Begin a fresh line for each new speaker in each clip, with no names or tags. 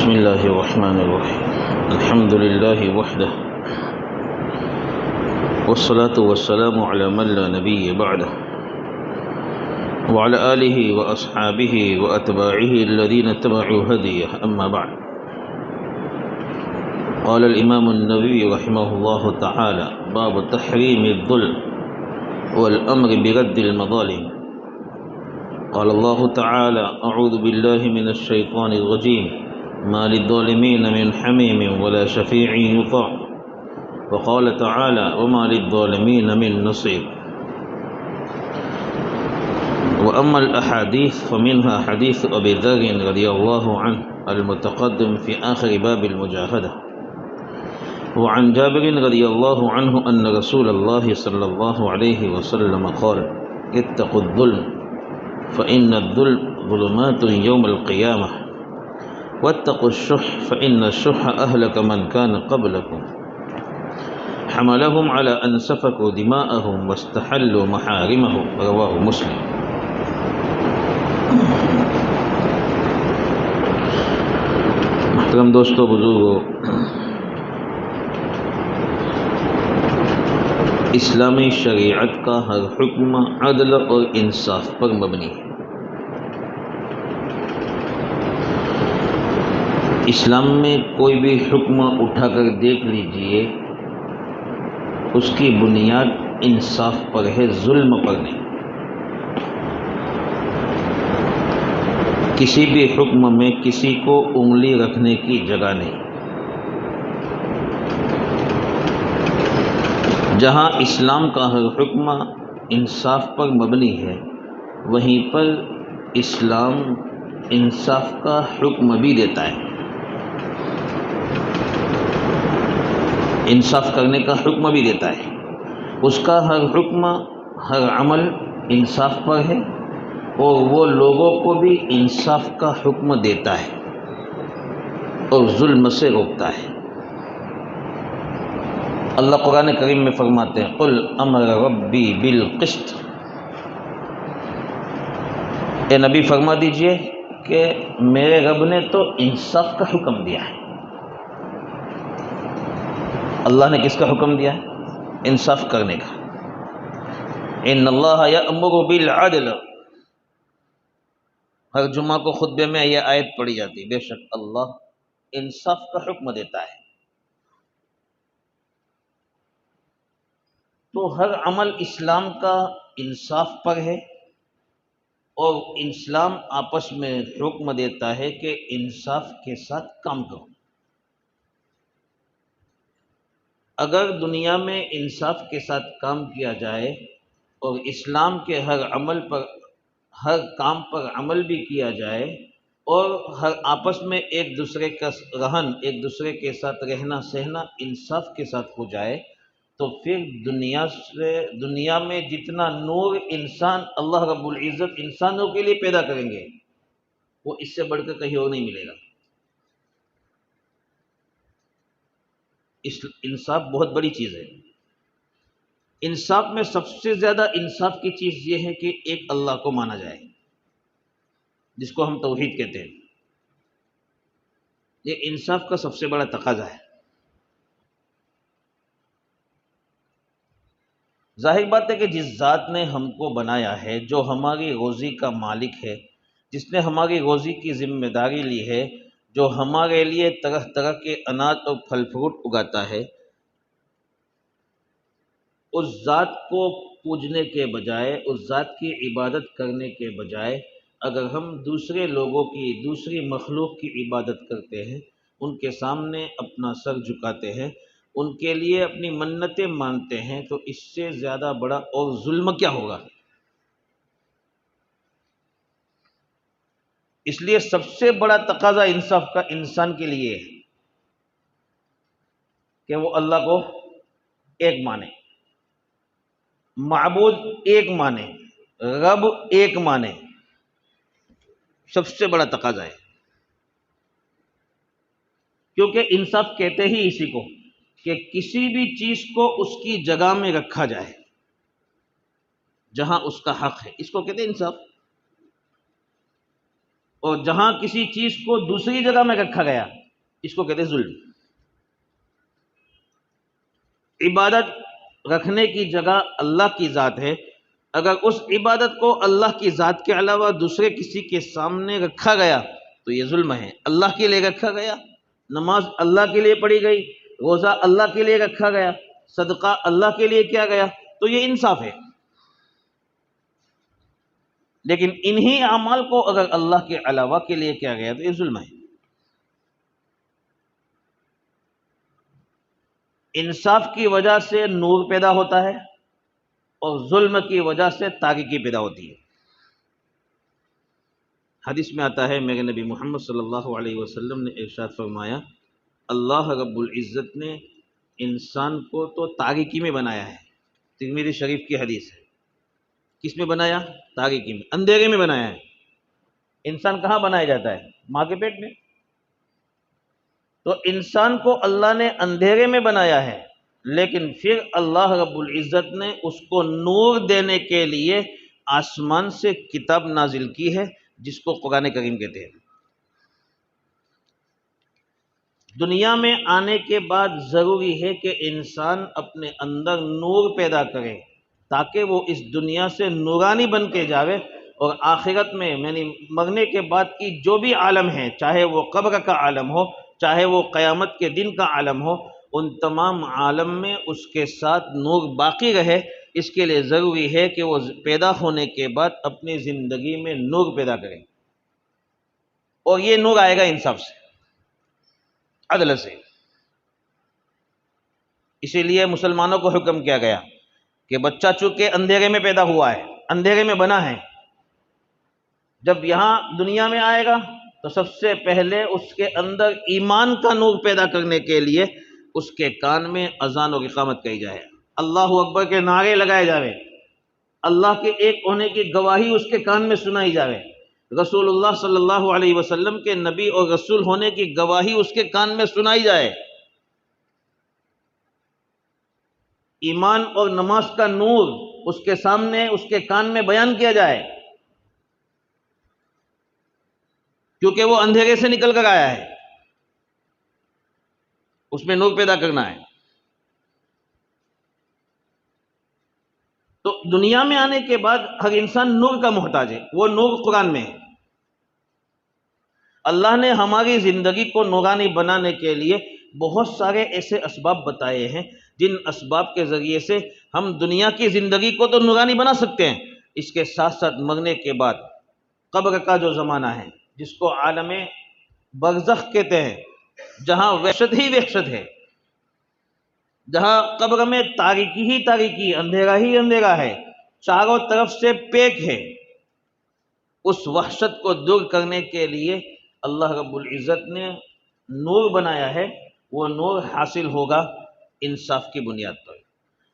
بسم الله الرحمن الرحيم الحمد لله وحده والصلاة والسلام على من لا نبي بعده وعلى آله وأصحابه وأتباعه الذين اتبعوا هديه أما بعد. قال الإمام النووي رحمه الله تعالى: باب تحريم الظلم والأمر برد المظالم. قال الله تعالى: أعوذ بالله من الشيطان الرجيم، ما للظالمين من حميم ولا شفيع يطاع. وقال تعالى: وما للظالمين من نصير. وأما الأحاديث فمنها حديث أبي ذر رضي الله عنه المتقدم في آخر باب المجاهدة. وعن جابر رضي الله عنه أن رسول الله صلى الله عليه وسلم قال: اتقوا الظلم فإن الظلم ظلمات يوم القيامة، واتقوا الشح فإن الشح أهلك من كان قبلكم، حملهم على أن سفكوا دماءهم واستحلوا محارمهم. رواه مسلم. محترم دوستو، بزرگو، اسلامی شریعت کا ہر حکم عدل اور انصاف پر مبنی ہے۔ اسلام میں کوئی بھی حکم اٹھا کر دیکھ لیجئے، اس کی بنیاد انصاف پر ہے، ظلم پر نہیں۔ کسی بھی حکم میں کسی کو انگلی رکھنے کی جگہ نہیں۔ جہاں اسلام کا ہر حکم انصاف پر مبنی ہے، وہیں پر اسلام انصاف کا حکم بھی دیتا ہے، انصاف کرنے کا حکم بھی دیتا ہے۔ اس کا ہر حکم، ہر عمل انصاف پر ہے، اور وہ لوگوں کو بھی انصاف کا حکم دیتا ہے اور ظلم سے روکتا ہے۔ اللہ قرآن کریم میں فرماتے ہیں: قل امر ربی بالقسط۔ اے نبی فرما دیجئے کہ میرے رب نے تو انصاف کا حکم دیا ہے۔ اللہ نے کس کا حکم دیا ہے؟ انصاف کرنے کا۔ ان اللہ یأمر بالعدل۔ ہر جمعہ کو خطبے میں یہ آیت پڑھی جاتی ہے، بے شک اللہ انصاف کا حکم دیتا ہے۔ تو ہر عمل اسلام کا انصاف پر ہے، اور اسلام آپس میں حکم دیتا ہے کہ انصاف کے ساتھ کام کرو۔ اگر دنیا میں انصاف کے ساتھ کام کیا جائے اور اسلام کے ہر کام پر عمل بھی کیا جائے، اور ہر آپس میں ایک دوسرے کا رہن، ایک دوسرے کے ساتھ رہنا سہنا انصاف کے ساتھ ہو جائے، تو پھر دنیا میں جتنا نور انسان اللہ رب العزت انسانوں کے لیے پیدا کریں گے، وہ اس سے بڑھ کر کہیں اور نہیں ملے گا۔ انصاف بہت بڑی چیز ہے۔ انصاف میں سب سے زیادہ انصاف کی چیز یہ ہے کہ ایک اللہ کو مانا جائے، جس کو ہم توحید کہتے ہیں۔ یہ انصاف کا سب سے بڑا تقاضا ہے۔ ظاہر بات ہے کہ جس ذات نے ہم کو بنایا ہے، جو ہماری روزی کا مالک ہے، جس نے ہماری روزی کی ذمہ داری لی ہے، جو ہمارے لیے طرح طرح کے اناج اور پھل فروٹ اگاتا ہے، اس ذات کو پوجنے کے بجائے، اس ذات کی عبادت کرنے کے بجائے، اگر ہم دوسرے لوگوں کی، دوسری مخلوق کی عبادت کرتے ہیں، ان کے سامنے اپنا سر جھکاتے ہیں، ان کے لیے اپنی منتیں مانتے ہیں، تو اس سے زیادہ بڑا اور ظلم کیا ہوگا؟ اس لیے سب سے بڑا تقاضا انصاف کا انسان کے لیے ہے کہ وہ اللہ کو ایک مانے، معبود ایک مانے، رب ایک مانے۔ سب سے بڑا تقاضا ہے، کیونکہ انصاف کہتے ہی اسی کو کہ کسی بھی چیز کو اس کی جگہ میں رکھا جائے جہاں اس کا حق ہے، اس کو کہتے ہیں انصاف۔ اور جہاں کسی چیز کو دوسری جگہ میں رکھا گیا اس کو کہتے ہیں ظلم۔ عبادت رکھنے کی جگہ اللہ کی ذات ہے، اگر اس عبادت کو اللہ کی ذات کے علاوہ دوسرے کسی کے سامنے رکھا گیا تو یہ ظلم ہے۔ اللہ کے لیے رکھا گیا، نماز اللہ کے لیے پڑھی گئی، روزہ اللہ کے لیے رکھا گیا، صدقہ اللہ کے لیے کیا گیا، تو یہ انصاف ہے۔ لیکن انہی اعمال کو اگر اللہ کے علاوہ کے لیے کیا گیا تو یہ ظلم ہے۔ انصاف کی وجہ سے نور پیدا ہوتا ہے اور ظلم کی وجہ سے تاریکی پیدا ہوتی ہے۔ حدیث میں آتا ہے میرے نبی محمد صلی اللہ علیہ وسلم نے ارشاد فرمایا، اللہ رب العزت نے انسان کو تو تاریکی میں بنایا ہے۔ ترمذی شریف کی حدیث ہے۔ کس میں بنایا؟ تاریکی میں، اندھیرے میں بنایا ہے۔ انسان کہاں بنایا جاتا ہے؟ ماں کے پیٹ میں۔ تو انسان کو اللہ نے اندھیرے میں بنایا ہے، لیکن پھر اللہ رب العزت نے اس کو نور دینے کے لیے آسمان سے کتاب نازل کی ہے جس کو قرآن کریم کہتے ہیں۔ دنیا میں آنے کے بعد ضروری ہے کہ انسان اپنے اندر نور پیدا کرے تاکہ وہ اس دنیا سے نورانی بن کے جاوے، اور آخرت میں یعنی مرنے کے بعد کی جو بھی عالم ہے، چاہے وہ قبر کا عالم ہو، چاہے وہ قیامت کے دن کا عالم ہو، ان تمام عالم میں اس کے ساتھ نور باقی رہے۔ اس کے لیے ضروری ہے کہ وہ پیدا ہونے کے بعد اپنی زندگی میں نور پیدا کرے، اور یہ نور آئے گا انصاف سے، عدل سے۔ اسی لیے مسلمانوں کو حکم کیا گیا کہ بچہ چونکہ اندھیرے میں پیدا ہوا ہے، اندھیرے میں بنا ہے، جب یہاں دنیا میں آئے گا تو سب سے پہلے اس کے اندر ایمان کا نور پیدا کرنے کے لیے اس کے کان میں اذان اور اقامت کہی جائے، اللہ اکبر کے نعرے لگائے جاوے، اللہ کے ایک ہونے کی گواہی اس کے کان میں سنائی جاوے، رسول اللہ صلی اللہ علیہ وسلم کے نبی اور رسول ہونے کی گواہی اس کے کان میں سنائی جائے، ایمان اور نماز کا نور اس کے سامنے اس کے کان میں بیان کیا جائے، کیونکہ وہ اندھیرے سے نکل کر آیا ہے، اس میں نور پیدا کرنا ہے۔ تو دنیا میں آنے کے بعد ہر انسان نور کا محتاج ہے، وہ نور قرآن میں ہے۔ اللہ نے ہماری زندگی کو نورانی بنانے کے لیے بہت سارے ایسے اسباب بتائے ہیں جن اسباب کے ذریعے سے ہم دنیا کی زندگی کو تو نورانی بنا سکتے ہیں، اس کے ساتھ ساتھ مرنے کے بعد قبر کا جو زمانہ ہے جس کو عالم برزخ کہتے ہیں، جہاں وحشت ہی وحشت ہے، جہاں قبر میں تاریکی ہی تاریکی، اندھیرا ہی اندھیرا ہے، چاروں طرف سے پیک ہے، اس وحشت کو دور کرنے کے لیے اللہ رب العزت نے نور بنایا ہے۔ وہ نور حاصل ہوگا انصاف کی بنیاد پر۔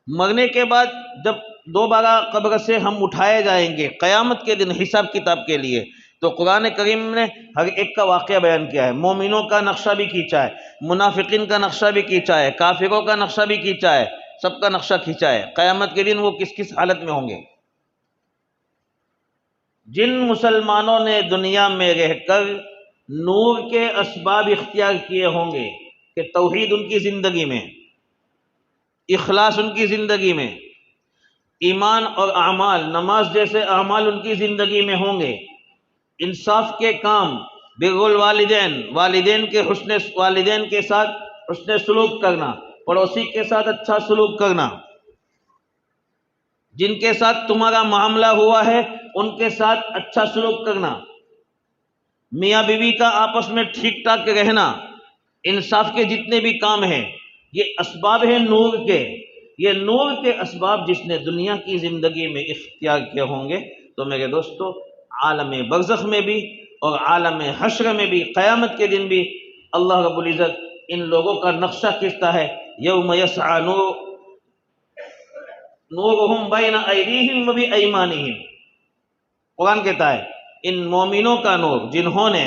مرنے کے بعد جب دوبارہ قبر سے ہم اٹھائے جائیں گے قیامت کے دن حساب کتاب کے لیے، تو قرآن کریم نے ہر ایک کا واقعہ بیان کیا ہے، مومنوں کا نقشہ بھی کھینچا ہے، منافقین کا نقشہ بھی کھینچا ہے، کافروں کا نقشہ بھی کھینچا ہے، سب کا نقشہ کھینچا ہے، قیامت کے دن وہ کس کس حالت میں ہوں گے۔ جن مسلمانوں نے دنیا میں رہ کر نور کے اسباب اختیار کیے ہوں گے کہ توحید ان کی زندگی میں، اخلاص ان کی زندگی میں، ایمان اور اعمال نماز جیسے اعمال ان کی زندگی میں ہوں گے، انصاف کے کام، بر الوالدین، والدین کے ساتھ حسن سلوک کرنا، پڑوسی کے ساتھ اچھا سلوک کرنا، جن کے ساتھ تمہارا معاملہ ہوا ہے ان کے ساتھ اچھا سلوک کرنا، میاں بیوی کا آپس میں ٹھیک ٹھاک رہنا، انصاف کے جتنے بھی کام ہیں یہ اسباب ہیں نور کے۔ یہ نور کے اسباب جس نے دنیا کی زندگی میں اختیار کیے ہوں گے تو میرے دوستو عالم برزخ میں بھی اور عالم حشر میں بھی، قیامت کے دن بھی اللہ رب العزت ان لوگوں کا نقشہ کھینچتا ہے۔ یوم یسعی نورہم بین ایدیہم و بایمانہم، قرآن کہتا ہے ان مومنوں کا نور جنہوں نے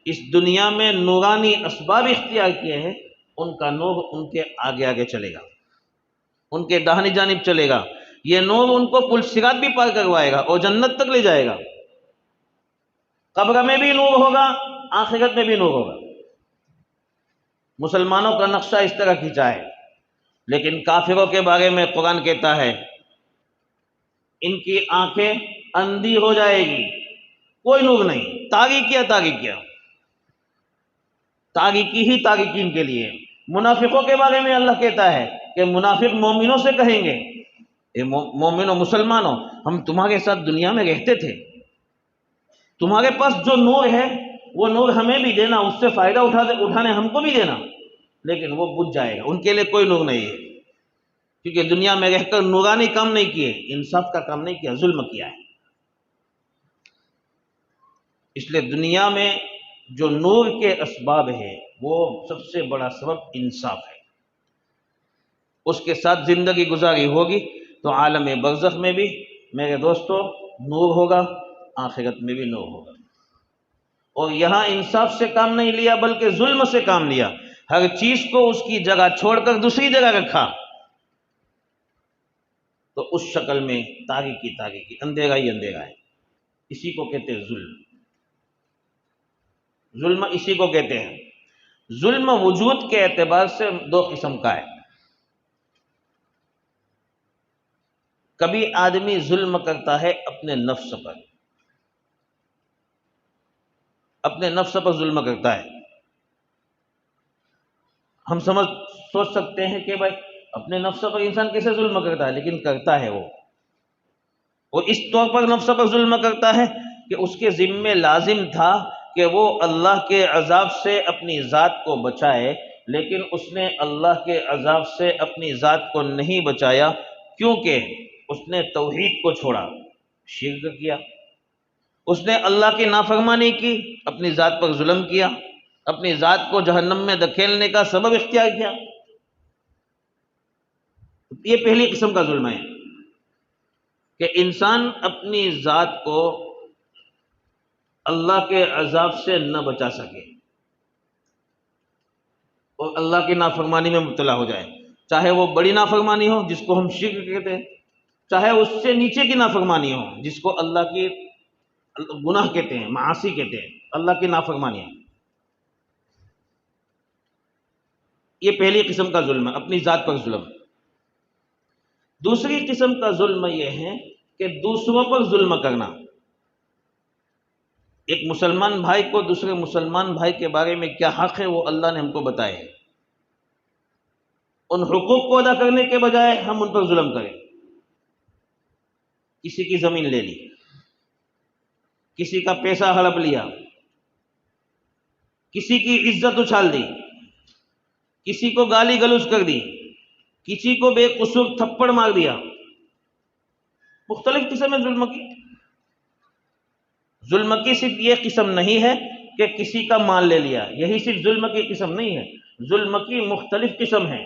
اس دنیا میں نورانی اسباب اختیار کیے ہیں، ان کا نور ان کے آگے آگے چلے گا، ان کے داہنی جانب چلے گا، یہ نور ان کو پل صراط بھی پار کروائے گا اور جنت تک لے جائے گا۔ قبر میں بھی نور ہوگا، آخرت میں بھی نور ہوگا۔ مسلمانوں کا نقشہ اس طرح کھینچا ہے، لیکن کافروں کے بارے میں قرآن کہتا ہے ان کی آنکھیں اندھی ہو جائے گی، کوئی نور نہیں، تاریکیاں تاریکیاں، تاریکی ہی تاریکی ان کے لیے۔ منافقوں کے بارے میں اللہ کہتا ہے کہ منافق مومنوں سے کہیں گے اے مومنوں، مسلمانوں، ہم تمہارے ساتھ دنیا میں رہتے تھے، تمہارے پاس جو نور ہے وہ نور ہمیں بھی دینا، اس سے فائدہ اٹھانے ہم کو بھی دینا، لیکن وہ بجھ جائے گا، ان کے لیے کوئی نور نہیں ہے، کیونکہ دنیا میں رہ کر نورانی کام نہیں کیے، انصاف کا کام نہیں کیا، ظلم کیا ہے۔ اس لیے دنیا میں جو نور کے اسباب ہے وہ سب سے بڑا سبب انصاف ہے، اس کے ساتھ زندگی گزاری ہوگی تو عالم برزخ میں بھی میرے دوستو نور ہوگا، آخرت میں بھی نور ہوگا۔ اور یہاں انصاف سے کام نہیں لیا بلکہ ظلم سے کام لیا، ہر چیز کو اس کی جگہ چھوڑ کر دوسری جگہ رکھا، تو اس شکل میں تاریکی تاریکی، اندھیرا ہی اندھیرا ہے۔ اسی کو کہتے ہیں ظلم، ظلم اسی کو کہتے ہیں۔ ظلم وجود کے اعتبار سے دو قسم کا ہے۔ کبھی آدمی ظلم کرتا ہے اپنے نفس پر، اپنے نفس پر ظلم کرتا ہے۔ ہم سوچ سکتے ہیں کہ بھائی اپنے نفس پر انسان کیسے ظلم کرتا ہے، لیکن کرتا ہے وہ اس طور پر نفس پر ظلم کرتا ہے کہ اس کے ذمے لازم تھا کہ وہ اللہ کے عذاب سے اپنی ذات کو بچائے، لیکن اس نے اللہ کے عذاب سے اپنی ذات کو نہیں بچایا، کیونکہ اس نے توحید کو چھوڑا، شرک کیا، اس نے اللہ کی نافرمانی کی، اپنی ذات پر ظلم کیا، اپنی ذات کو جہنم میں دھکیلنے کا سبب اختیار کیا۔ یہ پہلی قسم کا ظلم ہے کہ انسان اپنی ذات کو اللہ کے عذاب سے نہ بچا سکے اور اللہ کی نافرمانی میں مبتلا ہو جائے، چاہے وہ بڑی نافرمانی ہو جس کو ہم شرک کہتے ہیں، چاہے اس سے نیچے کی نافرمانی ہو جس کو اللہ کی گناہ کہتے ہیں، معاصی کہتے ہیں، اللہ کی نافرمانیاں۔ یہ پہلی قسم کا ظلم ہے، اپنی ذات پر ظلم۔ دوسری قسم کا ظلم یہ ہے کہ دوسروں پر ظلم کرنا۔ ایک مسلمان بھائی کو دوسرے مسلمان بھائی کے بارے میں کیا حق ہے وہ اللہ نے ہم کو بتائے ہیں، ان حقوق کو ادا کرنے کے بجائے ہم ان پر ظلم کریں۔ کسی کی زمین لے لی، کسی کا پیسہ ہڑپ لیا، کسی کی عزت اچھال دی، کسی کو گالی گلوچ کر دی، کسی کو بے قصور تھپڑ مار دیا، مختلف قسم ہے ظلم کی۔ ظلم کی صرف یہ قسم نہیں ہے کہ کسی کا مال لے لیا، یہی صرف ظلم کی قسم نہیں ہے، ظلم کی مختلف قسم ہے۔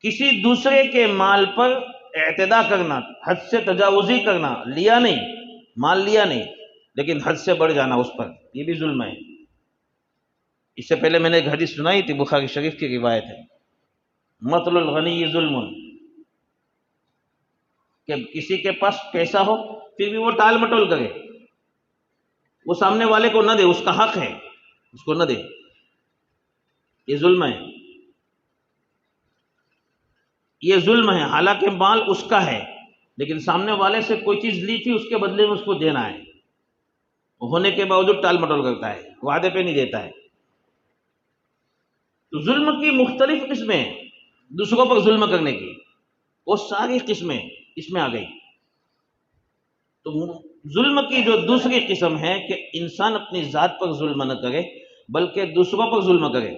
کسی دوسرے کے مال پر اعتدا کرنا، حد سے تجاوزی کرنا، لیا نہیں، مال لیا نہیں لیکن حد سے بڑھ جانا اس پر، یہ بھی ظلم ہے۔ اس سے پہلے میں نے ایک حدیث سنائی تھی، بخاری شریف کی روایت ہے، مطل الغنی ظلم، کہ کسی کے پاس پیسہ ہو پھر بھی وہ ٹال مٹول کرے، وہ سامنے والے کو نہ دے، اس کا حق ہے اس کو نہ دے، یہ ظلم ہے، یہ ظلم ہے۔ حالانکہ مال اس کا ہے لیکن سامنے والے سے کوئی چیز لی تھی، اس کے بدلے میں اس کو دینا ہے، ہونے کے باوجود ٹال مٹول کرتا ہے، وعدے پہ نہیں دیتا ہے۔ تو ظلم کی مختلف قسمیں، دوسروں پر ظلم کرنے کی، وہ ساری قسمیں اس میں آ گئی۔ تو ظلم کی جو دوسری قسم ہے کہ انسان اپنی ذات پر ظلم نہ کرے بلکہ دوسروں پر ظلم کرے،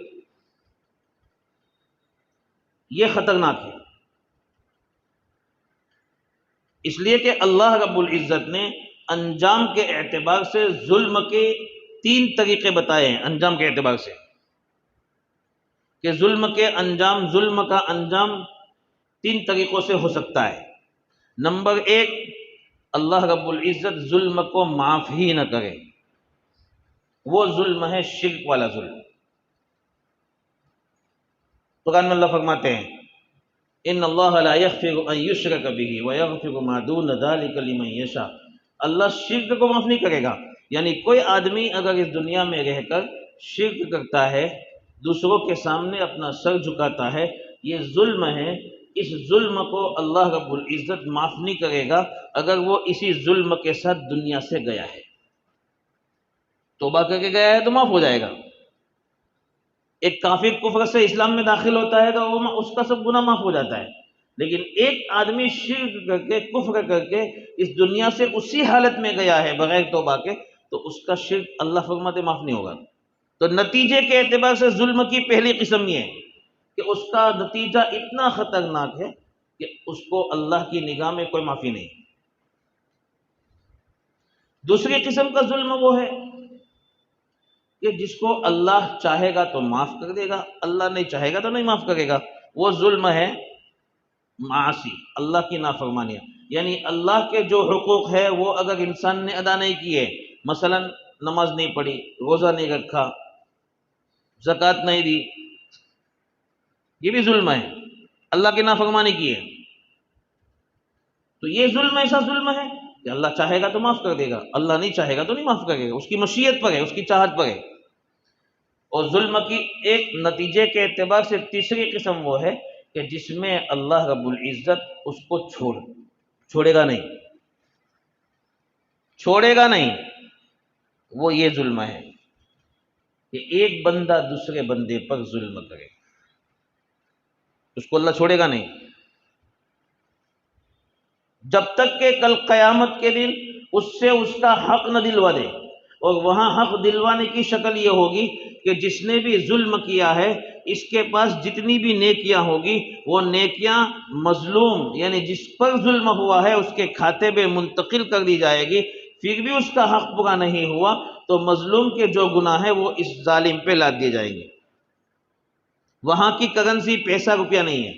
یہ خطرناک ہے۔ اس لیے کہ اللہ رب العزت نے انجام کے اعتبار سے ظلم کے 3 طریقے بتائے ہیں، انجام کے اعتبار سے، کہ ظلم کا انجام 3 طریقوں سے ہو سکتا ہے۔ نمبر 1، اللہ رب العزت ظلم کو معاف ہی نہ کرے، وہ ظلم ہے شرک والا ظلم۔ قرآن میں اللہ فرماتے ہیں ان اللہ لا یغفر ان یشرک بہ ویغفر ما دون ذلک لمن یشاء، اللہ شرک کو معاف نہیں کرے گا، یعنی کوئی آدمی اگر اس دنیا میں رہ کر شرک کرتا ہے، دوسروں کے سامنے اپنا سر جھکاتا ہے، یہ ظلم ہے۔ اس ظلم کو اللہ رب العزت معاف نہیں کرے گا اگر وہ اسی ظلم کے ساتھ دنیا سے گیا ہے۔ توبہ کر کے گیا ہے تو معاف ہو جائے گا۔ ایک کافر کفر سے اسلام میں داخل ہوتا ہے تو اس کا سب گناہ معاف ہو جاتا ہے، لیکن ایک آدمی شرک کر کے کفر کر کے اس دنیا سے اسی حالت میں گیا ہے بغیر توبہ کے، تو اس کا شرک اللہ فرماتے معاف نہیں ہوگا۔ تو نتیجے کے اعتبار سے ظلم کی پہلی قسم یہ ہے کہ اس کا نتیجہ اتنا خطرناک ہے کہ اس کو اللہ کی نگاہ میں کوئی معافی نہیں۔ دوسری قسم کا ظلم وہ ہے کہ جس کو اللہ چاہے گا تو معاف کر دے گا، اللہ نہیں چاہے گا تو نہیں معاف کرے گا۔ وہ ظلم ہے معاصی، اللہ کی نافرمانیاں، یعنی اللہ کے جو حقوق ہے وہ اگر انسان نے ادا نہیں کیے، مثلا نماز نہیں پڑھی، روزہ نہیں رکھا، زکوٰۃ نہیں دی، یہ بھی ظلم ہے، اللہ کی نافرمانی کی ہے۔ تو یہ ظلم ایسا ظلم ہے کہ اللہ چاہے گا تو معاف کر دے گا، اللہ نہیں چاہے گا تو نہیں معاف کرے گا، اس کی مشیت پر ہے، اس کی چاہت پر ہے۔ اور ظلم کی ایک نتیجے کے اعتبار سے تیسری قسم وہ ہے کہ جس میں اللہ رب العزت اس کو چھوڑے گا نہیں، وہ یہ ظلم ہے کہ ایک بندہ دوسرے بندے پر ظلم کرے، اس کو اللہ چھوڑے گا نہیں جب تک کہ کل قیامت کے دن اس سے اس کا حق نہ دلوا دے۔ اور وہاں حق دلوانے کی شکل یہ ہوگی کہ جس نے بھی ظلم کیا ہے اس کے پاس جتنی بھی نیکیاں ہوگی وہ نیکیاں مظلوم یعنی جس پر ظلم ہوا ہے اس کے کھاتے میں منتقل کر دی جائے گی، پھر بھی اس کا حق پورا نہیں ہوا تو مظلوم کے جو گناہ ہیں وہ اس ظالم پہ لاد دیے جائیں گے۔ وہاں کی کرنسی پیسہ روپیہ نہیں ہے،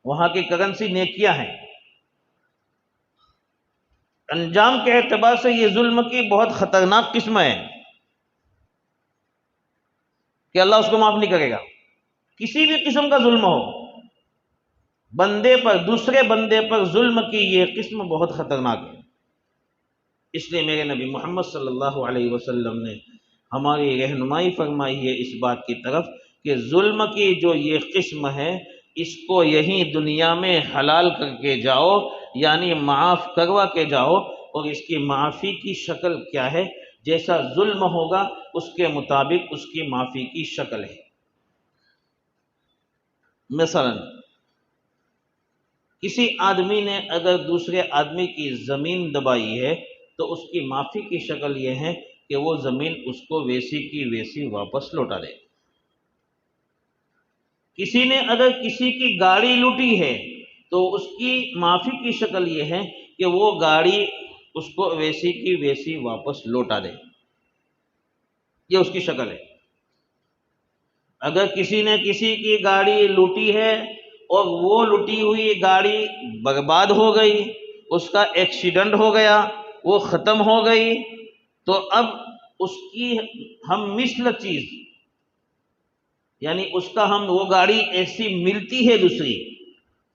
وہاں کی کرنسی نیکیاں ہیں۔ انجام کے اعتبار سے یہ ظلم کی بہت خطرناک قسم ہے کہ اللہ اس کو معاف نہیں کرے گا۔ کسی بھی قسم کا ظلم ہو، بندے پر دوسرے بندے پر ظلم کی یہ قسم بہت خطرناک ہے۔ اس لیے میرے نبی محمد صلی اللہ علیہ وسلم نے ہماری رہنمائی فرمائی ہے اس بات کی طرف کہ ظلم کی جو یہ قسم ہے اس کو یہیں دنیا میں حلال کر کے جاؤ، یعنی معاف کروا کے جاؤ۔ اور اس کی معافی کی شکل کیا ہے؟ جیسا ظلم ہوگا اس کے مطابق اس کی معافی کی شکل ہے۔ مثلا کسی آدمی نے اگر دوسرے آدمی کی زمین دبائی ہے تو اس کی معافی کی شکل یہ ہے کہ وہ زمین اس کو ویسی کی ویسی واپس لوٹا دے۔ کسی نے اگر کسی کی گاڑی لوٹی ہے تو اس کی معافی کی شکل یہ ہے کہ وہ گاڑی اس کو ویسی کی ویسی واپس لوٹا دے، یہ اس کی شکل ہے۔ اگر کسی نے کسی کی گاڑی لوٹی ہے اور وہ لوٹی ہوئی گاڑی برباد ہو گئی، اس کا ایکسیڈنٹ ہو گیا، وہ ختم ہو گئی، تو اب اس کی ہم مثل چیز یعنی اس کا ہم وہ گاڑی ایسی ملتی ہے دوسری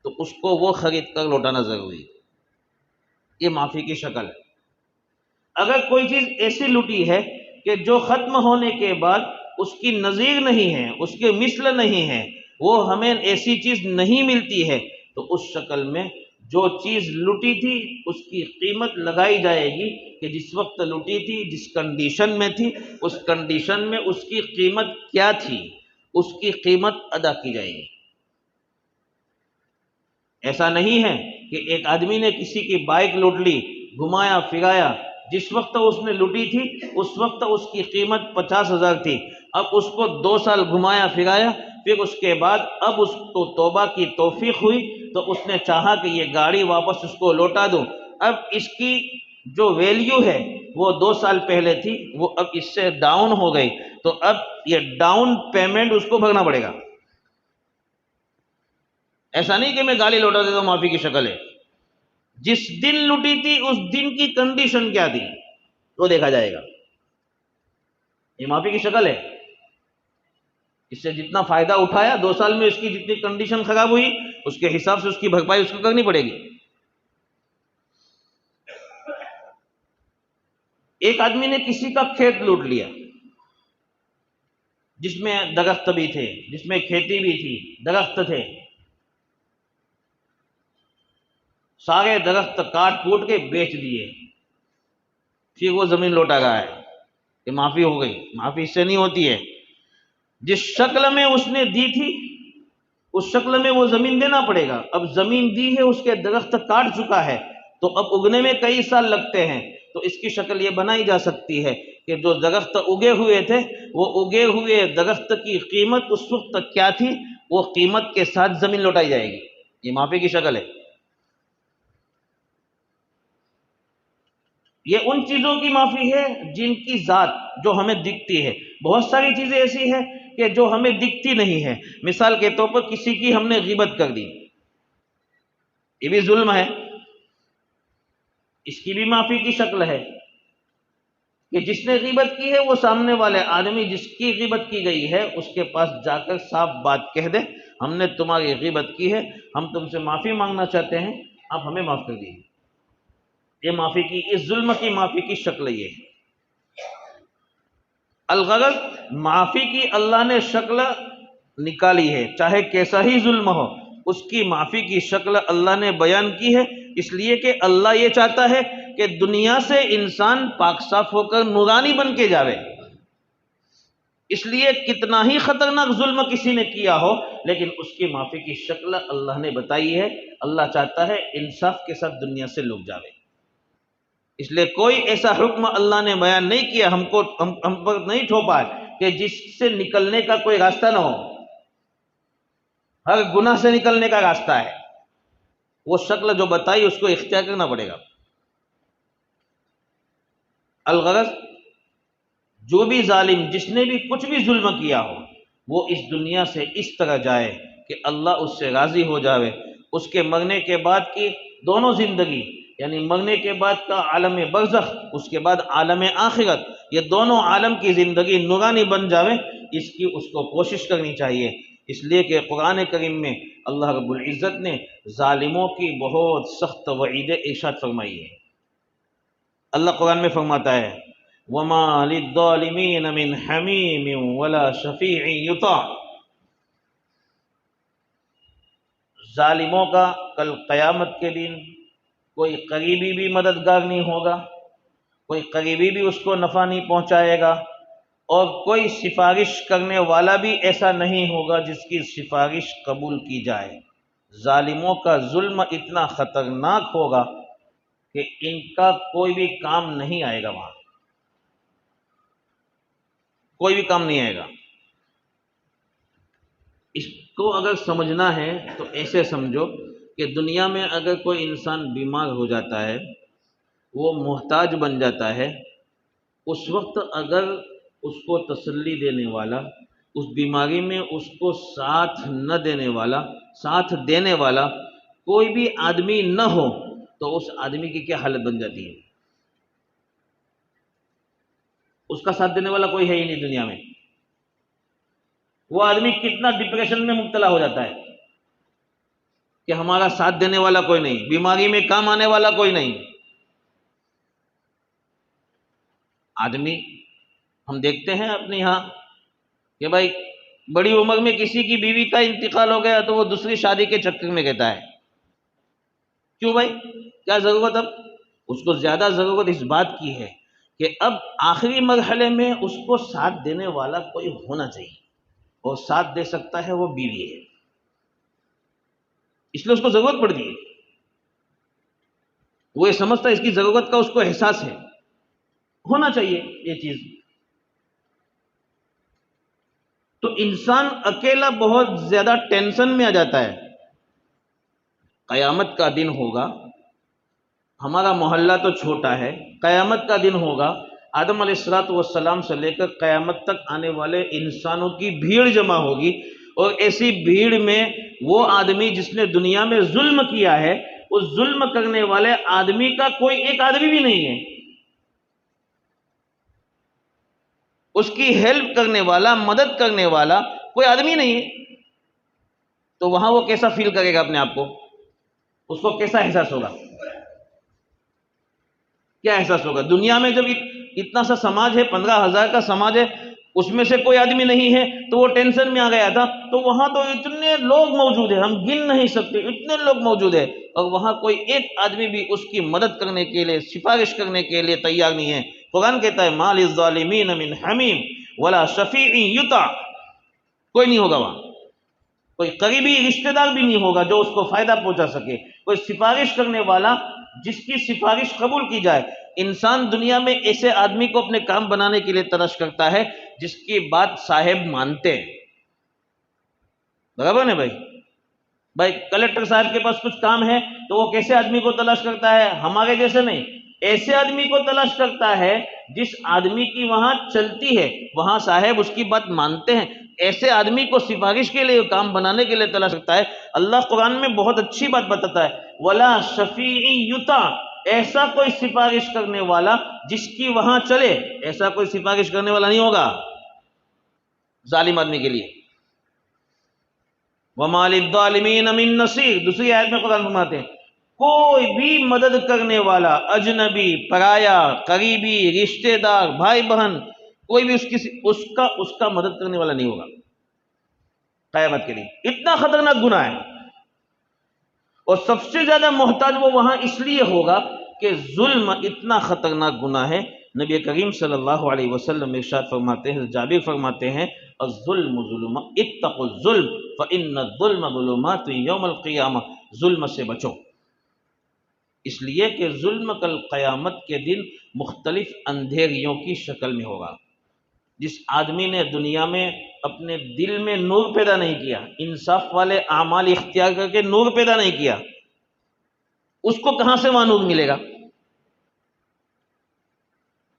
تو اس کو وہ خرید کر لوٹانا ضروری، یہ معافی کی شکل ہے۔ اگر کوئی چیز ایسی لوٹی ہے کہ جو ختم ہونے کے بعد اس کی نظیر نہیں ہے، اس کے مثل نہیں ہے، وہ ہمیں ایسی چیز نہیں ملتی ہے، تو اس شکل میں جو چیز لوٹی تھی اس کی قیمت لگائی جائے گی کہ جس وقت لوٹی تھی، جس کنڈیشن میں تھی، اس کنڈیشن میں اس کی قیمت کیا تھی، اس کی قیمت ادا کی جائے گی۔ ایسا نہیں ہے کہ ایک آدمی نے کسی کی بائک لوٹ لی، گھمایا پھرایا، جس وقت اس نے لوٹی تھی اس وقت اس کی قیمت 50,000 تھی، اب اس کو 2 سال گھمایا پھرایا، پھر اس کے بعد اب اس کو توبہ کی توفیق ہوئی تو اس نے چاہا کہ یہ گاڑی واپس اس کو لوٹا دوں، اب اس کی جو ویلیو ہے وہ 2 سال پہلے تھی وہ اب اس سے ڈاؤن ہو گئی، تو اب یہ ڈاؤن پیمنٹ اس کو بھرنا پڑے گا۔ ایسا نہیں کہ میں گاڑی لوٹا دیتا ہوں معافی کی شکل ہے، جس دن لوٹی تھی اس دن کی کنڈیشن کیا تھی وہ دیکھا جائے گا، یہ معافی کی شکل ہے۔ اس سے جتنا فائدہ اٹھایا 2 سال میں اس کی جتنی کنڈیشن خراب ہوئی اس کے حساب سے اس کی بھرپائی اس کو کرنی پڑے گی۔ ایک آدمی نے کسی کا کھیت لوٹ لیا جس میں درخت بھی تھے، جس میں کھیتی بھی تھی، درخت تھے، سارے درخت کاٹ کوٹ کے بیچ دیے، پھر وہ زمین لوٹا رہا ہے کہ معافی ہو گئی۔ معافی اس سے نہیں ہوتی ہے، جس شکل میں اس نے دی تھی اس شکل میں وہ زمین دینا پڑے گا۔ اب زمین دی ہے، اس کے درخت کاٹ چکا ہے تو اب اگنے میں کئی سال لگتے ہیں، تو اس کی شکل یہ بنائی جا سکتی ہے کہ جو درخت اگے ہوئے تھے وہ اگے ہوئے درخت کی قیمت اس وقت تک کیا تھی، وہ قیمت کے ساتھ زمین لوٹائی جائے گی۔ یہ معافی کی شکل ہے۔ یہ ان چیزوں کی معافی ہے جن کی ذات جو ہمیں دکھتی ہے۔ بہت ساری چیزیں ایسی ہیں کہ جو ہمیں دکھتی نہیں ہے، مثال کے طور پر کسی کی ہم نے غیبت کر دی، یہ بھی ظلم ہے، اس کی بھی معافی کی شکل ہے کہ جس نے غیبت کی ہے وہ سامنے والے آدمی جس کی غیبت کی گئی ہے اس کے پاس جا کر صاف بات کہہ دے، ہم نے تمہاری غیبت کی ہے، ہم تم سے معافی مانگنا چاہتے ہیں، آپ ہمیں معاف کر دیجیے۔ یہ معافی کی، اس ظلم کی معافی کی شکل یہ ہے۔ الغرض معافی کی اللہ نے شکل نکالی ہے، چاہے کیسا ہی ظلم ہو اس کی معافی کی شکل اللہ نے بیان کی ہے، اس لیے کہ اللہ یہ چاہتا ہے کہ دنیا سے انسان پاک صاف ہو کر نورانی بن کے جاوے۔ اس لیے کتنا ہی خطرناک ظلم کسی نے کیا ہو لیکن اس کی معافی کی شکل اللہ نے بتائی ہے۔ اللہ چاہتا ہے انصاف کے ساتھ دنیا سے لوگ جاوے، اس لیے کوئی ایسا حکم اللہ نے بیان نہیں کیا، ہم پر نہیں تھوپا کہ جس سے نکلنے کا کوئی راستہ نہ ہو۔ ہر گناہ سے نکلنے کا راستہ ہے، وہ شکل جو بتائی اس کو اختیار کرنا پڑے گا۔ الغرض جو بھی ظالم، جس نے بھی کچھ بھی ظلم کیا ہو، وہ اس دنیا سے اس طرح جائے کہ اللہ اس سے راضی ہو جاوے۔ اس کے مرنے کے بعد کی دونوں زندگی، یعنی مرنے کے بعد کا عالم برزخ، اس کے بعد عالم آخرت، یہ دونوں عالم کی زندگی نورانی بن جاوے، اس کو کوشش کرنی چاہیے۔ اس لیے کہ قرآن کریم میں اللہ رب العزت نے ظالموں کی بہت سخت وعید ارشاد فرمائی ہے۔ اللہ قرآن میں فرماتا ہے وَمَا لِلظَّالِمِينَ مِنْ حَمِيمٍ وَلَا شَفِيعٍ يُطَاعُ۔ ظالموں کا کل قیامت کے دن کوئی قریبی بھی مددگار نہیں ہوگا، کوئی قریبی بھی اس کو نفع نہیں پہنچائے گا، اور کوئی سفارش کرنے والا بھی ایسا نہیں ہوگا جس کی سفارش قبول کی جائے۔ ظالموں کا ظلم اتنا خطرناک ہوگا کہ ان کا کوئی بھی کام نہیں آئے گا، وہاں کوئی بھی کام نہیں آئے گا۔ اس کو اگر سمجھنا ہے تو ایسے سمجھو کہ دنیا میں اگر کوئی انسان بیمار ہو جاتا ہے، وہ محتاج بن جاتا ہے، اس وقت اگر اس کو تسلی دینے والا، اس بیماری میں اس کو ساتھ نہ دینے والا، ساتھ دینے والا کوئی بھی آدمی نہ ہو تو اس آدمی کی کیا حالت بن جاتی ہے؟ اس کا ساتھ دینے والا کوئی ہے ہی نہیں دنیا میں، وہ آدمی کتنا ڈپریشن میں مبتلا ہو جاتا ہے کہ ہمارا ساتھ دینے والا کوئی نہیں، بیماری میں کام آنے والا کوئی نہیں۔ آدمی ہم دیکھتے ہیں اپنے یہاں کہ بھائی بڑی عمر میں کسی کی بیوی کا انتقال ہو گیا تو وہ دوسری شادی کے چکر میں کہتا ہے، کیوں بھائی، کیا ضرورت؟ اب اس کو زیادہ ضرورت اس بات کی ہے کہ اب آخری مرحلے میں اس کو ساتھ دینے والا کوئی ہونا چاہیے، اور ساتھ دے سکتا ہے وہ بیوی ہے، اس لیے اس کو ضرورت پڑتی ہے، وہ یہ سمجھتا ہے اس کی ضرورت کا اس کو احساس ہے، ہونا چاہیے یہ چیز۔ تو انسان اکیلا بہت زیادہ ٹینشن میں آ جاتا ہے۔ قیامت کا دن ہوگا، ہمارا محلہ تو چھوٹا ہے، قیامت کا دن ہوگا، آدم علیہ السلام سے لے کر قیامت تک آنے والے انسانوں کی بھیڑ جمع ہوگی، اور ایسی بھیڑ میں وہ آدمی جس نے دنیا میں ظلم کیا ہے، اس ظلم کرنے والے آدمی کا کوئی ایک آدمی بھی نہیں ہے، اس کی ہیلپ کرنے والا، مدد کرنے والا کوئی آدمی نہیں ہے، تو وہاں وہ کیسا فیل کرے گا اپنے آپ کو؟ اس کو کیسا احساس ہوگا؟ کیا احساس ہوگا؟ دنیا میں جب اتنا سا سماج ہے، 15,000 کا سماج ہے، اس میں سے کوئی آدمی نہیں ہے تو وہ ٹینشن میں آ گیا تھا، تو وہاں تو اتنے لوگ موجود ہیں، ہم گن نہیں سکتے، اتنے لوگ موجود ہیں، اور وہاں کوئی ایک آدمی بھی اس کی مدد کرنے کے لیے، سفارش کرنے کے لیے تیار نہیں ہے۔ قرآن کہتا ہے ما للظالمین من حمیم ولا شفیع یطاع، کوئی نہیں ہوگا وہاں، کوئی قریبی رشتہ دار بھی نہیں ہوگا جو اس کو فائدہ پہنچا سکے، کوئی سفارش کرنے والا جس کی سفارش قبول کی جائے۔ انسان دنیا میں ایسے آدمی کو اپنے کام بنانے کے لیے تلاش کرتا ہے جس کی بات صاحب مانتے ہیں، برابر نا بھائی کلیکٹر صاحب کے پاس کچھ کام ہے تو وہ کیسے آدمی کو تلاش کرتا ہے؟ ہمارے جیسے نہیں، ایسے آدمی کو تلاش کرتا ہے جس آدمی کی وہاں چلتی ہے، وہاں صاحب اس کی بات مانتے ہیں، ایسے آدمی کو سفارش کے لیے، کام بنانے کے لیے تلاش کرتا ہے۔ اللہ قرآن میں بہت اچھی بات بتاتا ہے، ولا شفیع یطاع، ایسا کوئی سفارش کرنے والا جس کی وہاں چلے، ایسا کوئی سفارش کرنے والا نہیں ہوگا ظالم آدمی کے لیے۔ وَمَا لِلظَّالِمِينَ مِن نَصِيرٍ، دوسری آیت میں قرآن فرماتے ہیں کوئی بھی مدد کرنے والا، اجنبی، پرایا، قریبی، رشتہ دار، بھائی بہن، کوئی بھی اس کا مدد کرنے والا نہیں ہوگا قیامت کے لیے۔ اتنا خطرناک گناہ ہے، اور سب سے زیادہ محتاج وہ وہاں اس لیے ہوگا کہ ظلم اتنا خطرناک گناہ ہے۔ نبی کریم صلی اللہ علیہ وسلم ارشاد فرماتے ہیں، جابر فرماتے ہیں الظلم ظلم، اتقوا الظلم فإن الظلم ظلمات یوم القیامہ، ظلم سے بچو، اس لیے کہ ظلم کل قیامت کے دن مختلف اندھیریوں کی شکل میں ہوگا۔ جس آدمی نے دنیا میں اپنے دل میں نور پیدا نہیں کیا، انصاف والے اعمال اختیار کر کے نور پیدا نہیں کیا، اس کو کہاں سے وہاں نور ملے گا؟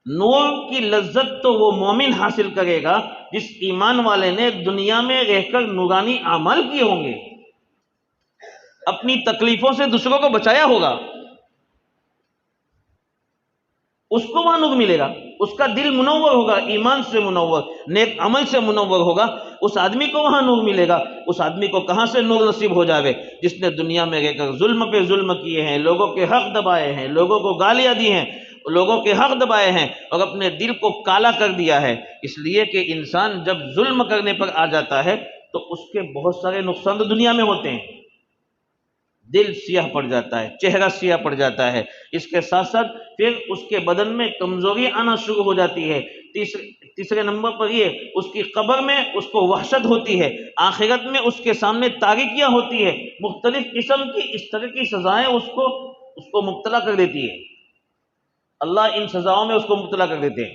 نور کی لذت تو وہ مومن حاصل کرے گا جس ایمان والے نے دنیا میں رہ کر نورانی اعمال کیے ہوں گے، اپنی تکلیفوں سے دوسروں کو بچایا ہوگا، اس کو وہاں نور ملے گا، اس کا دل منور ہوگا، ایمان سے منور، نیک عمل سے منور ہوگا، اس آدمی کو وہاں نور ملے گا۔ اس آدمی کو کہاں سے نور نصیب ہو جاوے؟ جس نے دنیا میں رہ کر ظلم پہ ظلم کیے ہیں، لوگوں کے حق دبائے ہیں، لوگوں کو گالیاں دی ہیں، لوگوں کے حق دبائے ہیں، اور اپنے دل کو کالا کر دیا ہے۔ اس لیے کہ انسان جب ظلم کرنے پر آ جاتا ہے تو اس کے بہت سارے نقصان تو دنیا میں ہوتے ہیں، دل سیاہ پڑ جاتا ہے، چہرہ سیاہ پڑ جاتا ہے، اس کے ساتھ ساتھ پھر اس کے بدن میں کمزوری آنا شروع ہو جاتی ہے۔ تیسرے نمبر پر یہ اس کی قبر میں اس کو وحشت ہوتی ہے، آخرت میں اس کے سامنے تاریکیاں ہوتی ہے، مختلف قسم کی اس طرح کی سزائیں اس کو مبتلا کر دیتی ہے، اللہ ان سزاؤں میں اس کو مبتلا کر دیتے ہیں۔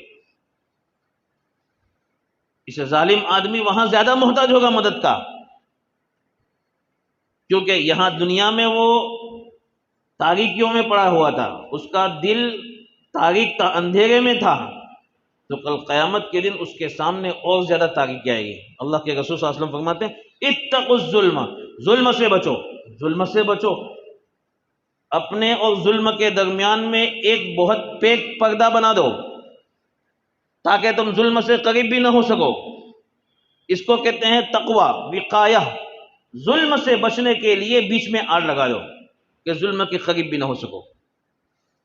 اس ظالم آدمی وہاں زیادہ محتاج ہوگا مدد کا، کیونکہ یہاں دنیا میں وہ تاریکیوں میں پڑا ہوا تھا، اس کا دل تاریک تھا، اندھیرے میں تھا، تو کل قیامت کے دن اس کے سامنے اور زیادہ تاریکی آئے گی۔ اللہ کے رسول صلی اللہ علیہ وسلم فرماتے ہیں اتقوا الظلم، ظلم سے بچو، ظلم سے بچو، اپنے اور ظلم کے درمیان میں ایک بہت پیک پردہ بنا دو تاکہ تم ظلم سے قریب بھی نہ ہو سکو۔ اس کو کہتے ہیں تقوی، وقایہ، ظلم سے بچنے کے لیے بیچ میں آڑ لگا دو کہ ظلم کے قریب بھی نہ ہو سکو،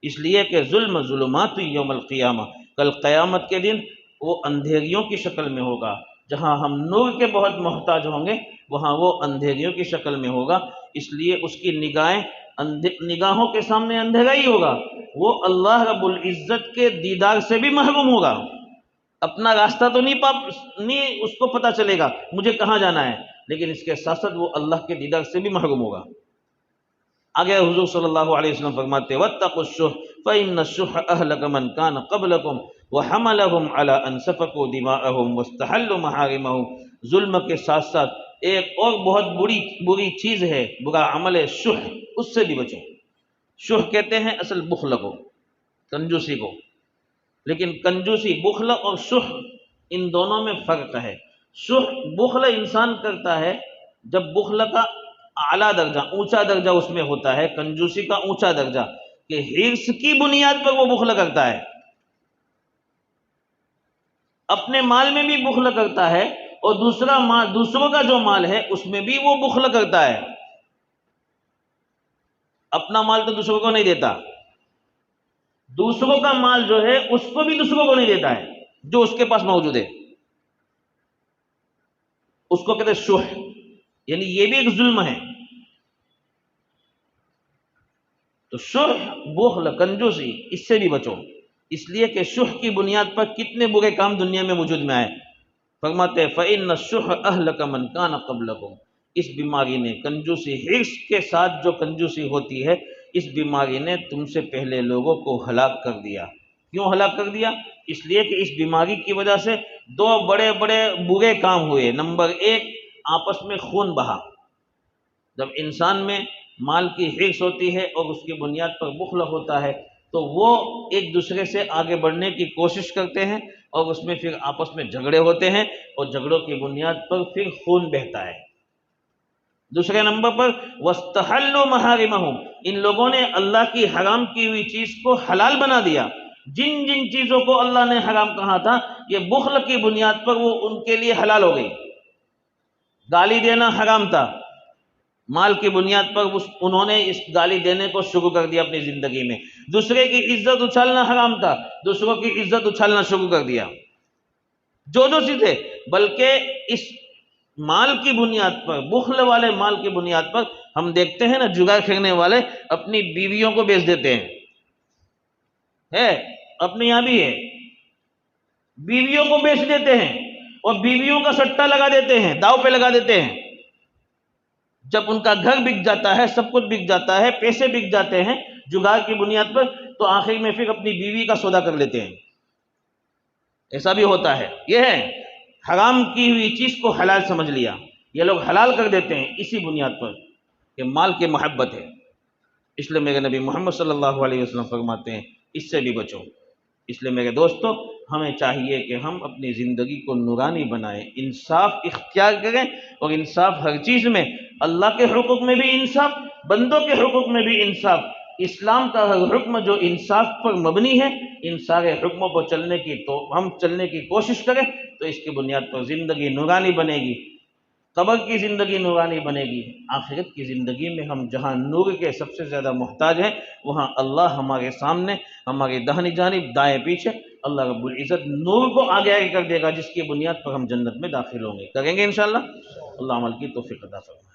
اس لیے کہ ظلم ظلمات یوم القیامہ، کل قیامت کے دن وہ اندھیریوں کی شکل میں ہوگا، جہاں ہم نور کے بہت محتاج ہوں گے وہاں وہ اندھیریوں کی شکل میں ہوگا، اس لیے اس کی نگاہوں کے سامنے اندھیرا ہی ہوگا، وہ اللہ رب العزت کے دیدار سے بھی محروم ہوگا، اپنا راستہ تو نہیں اس کو پتہ چلے گا مجھے کہاں جانا ہے، لیکن اس کے ساتھ ساتھ وہ اللہ کے دیدار سے بھی محروم ہوگا۔ آگے حضور صلی اللہ علیہ وسلم فرماتے واتقوا الشح فإن الشح أهلك من كان قبلكم وحملهم على أن سفكوا دماءهم واستحلوا محارمهم۔ ظلم کے ساتھ ساتھ ایک اور بہت بری چیز ہے، برا عمل ہے شح، اس سے بھی بچو۔ شح کہتے ہیں اصل بخل کو، کنجوسی کو، لیکن کنجوسی، بخل اور شح ان دونوں میں فرق ہے۔ شح بخل انسان کرتا ہے جب بخل کا اعلیٰ درجہ، اونچا درجہ اس میں ہوتا ہے، کنجوسی کا اونچا درجہ کہ حرص کی بنیاد پر وہ بخل کرتا ہے، اپنے مال میں بھی بخل کرتا ہے اور دوسروں کا جو مال ہے اس میں بھی وہ بخل کرتا ہے، اپنا مال تو دوسروں کو نہیں دیتا، دوسروں کا مال جو ہے اس کو بھی دوسروں کو نہیں دیتا ہے جو اس کے پاس موجود ہے، اس کو کہتے ہیں شح، یعنی یہ بھی ایک ظلم ہے۔ تو شح، بخل، کنجوسی، اس سے بھی بچو، اس لیے کہ شح کی بنیاد پر کتنے برے کام دنیا میں وجود میں آئے۔ فرماتے ہیں فَإِنَّ الشُّحَّ أَهْلَكَ مَنْ كَانَ قَبْلَكُمْ، اس بیماری نے، کنجوسی، حرص کے ساتھ جو کنجوسی ہوتی ہے، اس بیماری نے تم سے پہلے لوگوں کو ہلاک کر دیا۔ کیوں ہلاک کر دیا؟ اس لیے کہ اس بیماری کی وجہ سے دو بڑے بڑے برے کام ہوئے۔ نمبر ایک، آپس میں خون بہا۔ جب انسان میں مال کی حرص ہوتی ہے اور اس کی بنیاد پر بخل ہوتا ہے تو وہ ایک دوسرے سے آگے بڑھنے کی کوشش کرتے ہیں اور اس میں پھر آپس میں جھگڑے ہوتے ہیں اور جھگڑوں کی بنیاد پر پھر خون بہتا ہے۔ دوسرے نمبر پر وَاسْتَحَلُّوا مَحَارِمَهُمْ، ان لوگوں نے اللہ کی حرام کی ہوئی چیز کو حلال بنا دیا۔ جن جن چیزوں کو اللہ نے حرام کہا تھا یہ بخل کی بنیاد پر وہ ان کے لیے حلال ہو گئی۔ گالی دینا حرام تھا، مال کی بنیاد پر انہوں نے اس گالی دینے کو شروع کر دیا اپنی زندگی میں۔ دوسرے کی عزت اچھالنا حرام تھا، دوسروں کی عزت اچھالنا شروع کر دیا، جو چیزیں، بلکہ اس مال کی بنیاد پر، بخل والے مال کی بنیاد پر ہم دیکھتے ہیں نا، جگا کھیلنے والے اپنی بیویوں کو بیچ دیتے ہیں، ہے اپنے یہاں بھی ہے، بیویوں کو بیچ دیتے ہیں اور بیویوں کا سٹا لگا دیتے ہیں، داؤ پہ لگا دیتے ہیں۔ جب ان کا گھر بک جاتا ہے، سب کچھ بک جاتا ہے، پیسے بک جاتے ہیں جگار کی بنیاد پر، تو آخر میں پھر اپنی بیوی کا سودا کر لیتے ہیں۔ ایسا بھی ہوتا ہے۔ یہ ہے حرام کی ہوئی چیز کو حلال سمجھ لیا، یہ لوگ حلال کر دیتے ہیں اسی بنیاد پر کہ مال کی محبت ہے۔ اس لیے میرے نبی محمد صلی اللہ علیہ وسلم فرماتے ہیں اس سے بھی بچو۔ اس لیے میرے دوستو، ہمیں چاہیے کہ ہم اپنی زندگی کو نورانی بنائیں، انصاف اختیار کریں، اور انصاف ہر چیز میں، اللہ کے حقوق میں بھی انصاف، بندوں کے حقوق میں بھی انصاف۔ اسلام کا ہر حکم جو انصاف پر مبنی ہے، ان سارے حکموں پر ہم چلنے کی کوشش کریں تو اس کی بنیاد پر زندگی نورانی بنے گی، قبر کی زندگی نورانی بنے گی، آخرت کی زندگی میں ہم جہاں نور کے سب سے زیادہ محتاج ہیں وہاں اللہ ہمارے سامنے، ہماری داہنی جانب، دائیں پیچھے، اللہ رب العزت نور کو آگے آگے کر دے گا، جس کی بنیاد پر ہم جنت میں داخل ہوں گے، کریں گے انشاءاللہ۔ اللہ عمل کی توفیق عطا فرمائے۔